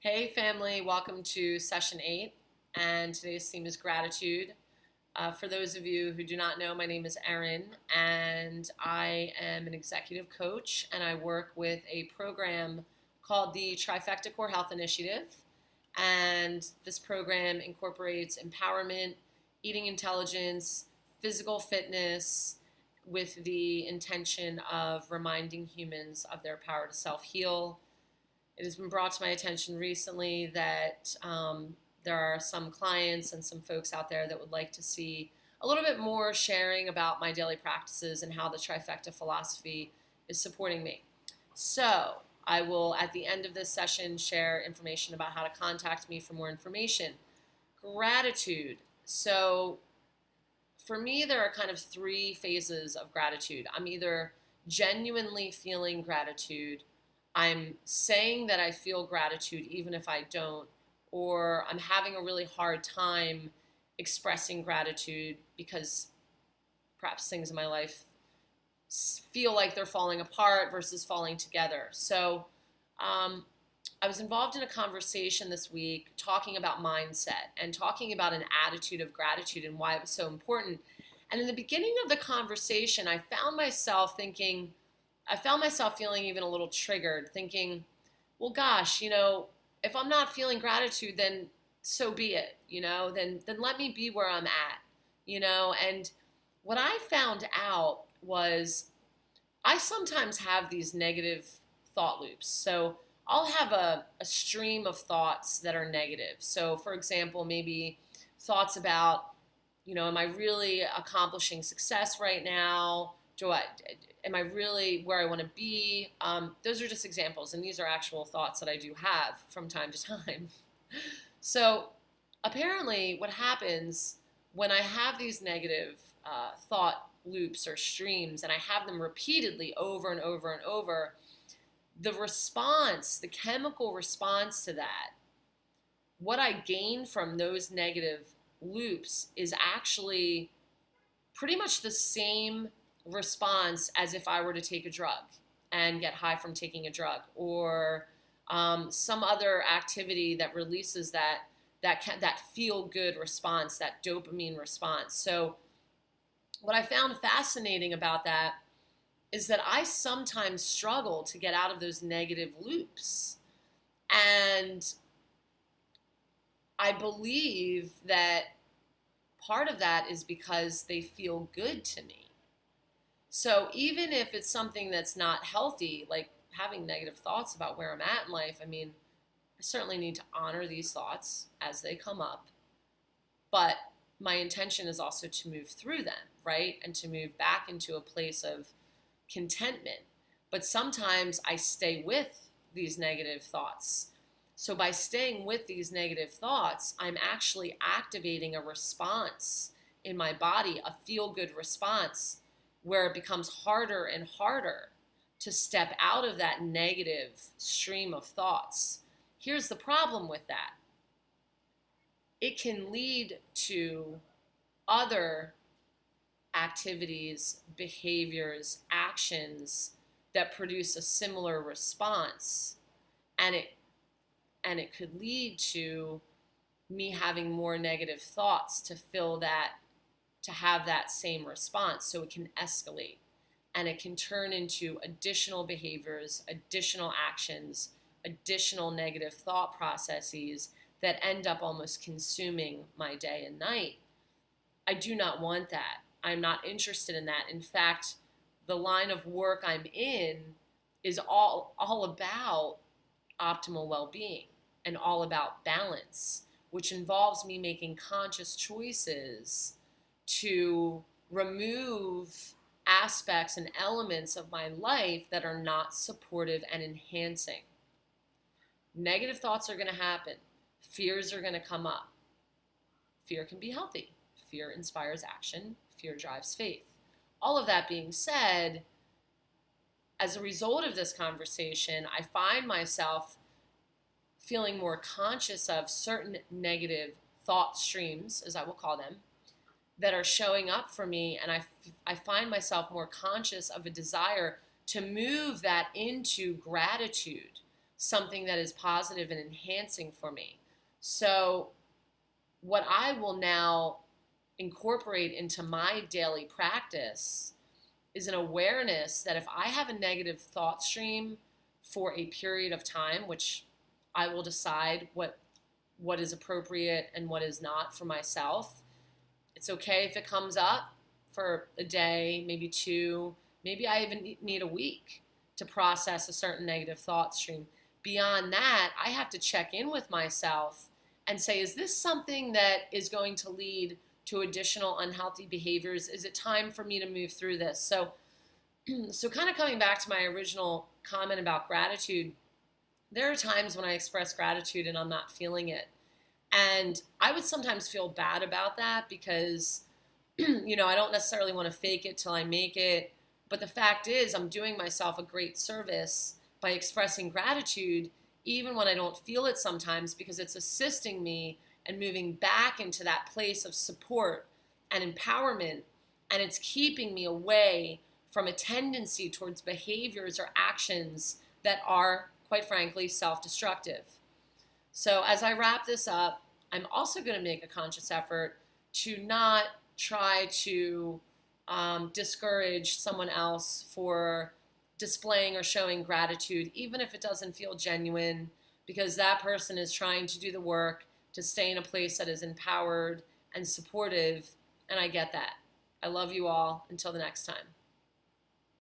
Hey family, welcome to session 8, and today's theme is gratitude. For those of you who do not know, my name is Erin, and I am an executive coach, and I work with a program called the Trifecta Core Health Initiative, and this program incorporates empowerment, eating intelligence, physical fitness, with the intention of reminding humans of their power to self-heal. It has been brought to my attention recently that there are some clients and some folks out there that would like to see a little bit more sharing about my daily practices and how the trifecta philosophy is supporting me. So I will, at the end of this session, share information about how to contact me for more information. Gratitude. So for me, there are kind of three phases of gratitude. I'm either genuinely feeling gratitude, I'm saying that I feel gratitude even if I don't, or I'm having a really hard time expressing gratitude because perhaps things in my life feel like they're falling apart versus falling together. So I was involved in a conversation this week talking about mindset and talking about an attitude of gratitude and why it was so important. And in the beginning of the conversation, I found myself feeling even a little triggered, thinking, well, gosh, if I'm not feeling gratitude, then so be it, then let me be where I'm at. And what I found out was I sometimes have these negative thought loops. So I'll have a stream of thoughts that are negative. So, for example, maybe thoughts about, am I really accomplishing success right now? Am I really where I want to be? Those are just examples, and these are actual thoughts that I do have from time to time. So apparently what happens when I have these negative thought loops or streams, and I have them repeatedly over and over and over, the response, the chemical response to that, what I gain from those negative loops is actually pretty much the same response as if I were to take a drug and get high from taking a drug, or some other activity that releases that feel good response, that dopamine response. So what I found fascinating about that is that I sometimes struggle to get out of those negative loops, and I believe that part of that is because they feel good to me. So even if it's something that's not healthy, like having negative thoughts about where I'm at in life, I certainly need to honor these thoughts as they come up. But my intention is also to move through them, right? And to move back into a place of contentment. But sometimes I stay with these negative thoughts. So by staying with these negative thoughts, I'm actually activating a response in my body, a feel-good response, where it becomes harder and harder to step out of that negative stream of thoughts. Here's the problem with that. It can lead to other activities, behaviors, actions that produce a similar response. And it could lead to me having more negative thoughts to have that same response, so it can escalate and it can turn into additional behaviors, additional actions, additional negative thought processes that end up almost consuming my day and night. I do not want that. I'm not interested in that. In fact, the line of work I'm in is all about optimal well-being and all about balance, which involves me making conscious choices to remove aspects and elements of my life that are not supportive and enhancing. Negative thoughts are going to happen. Fears are going to come up. Fear can be healthy. Fear inspires action. Fear drives faith. All of that being said, as a result of this conversation, I find myself feeling more conscious of certain negative thought streams, as I will call them, that are showing up for me, and I find myself more conscious of a desire to move that into gratitude. something that is positive and enhancing for me. So, what I will now incorporate into my daily practice is an awareness that if I have a negative thought stream for a period of time, which I will decide what is appropriate and what is not for myself. It's okay if it comes up for a day, maybe two, maybe I even need a week to process a certain negative thought stream. Beyond that, I have to check in with myself and say, is this something that is going to lead to additional unhealthy behaviors? Is it time for me to move through this? So kind of coming back to my original comment about gratitude, there are times when I express gratitude and I'm not feeling it. And I would sometimes feel bad about that because, I don't necessarily want to fake it till I make it. But the fact is, I'm doing myself a great service by expressing gratitude, even when I don't feel it sometimes, because it's assisting me and moving back into that place of support and empowerment. And it's keeping me away from a tendency towards behaviors or actions that are, quite frankly, self-destructive. So as I wrap this up, I'm also going to make a conscious effort to not try to discourage someone else for displaying or showing gratitude, even if it doesn't feel genuine, because that person is trying to do the work to stay in a place that is empowered and supportive, and I get that. I love you all. Until the next time.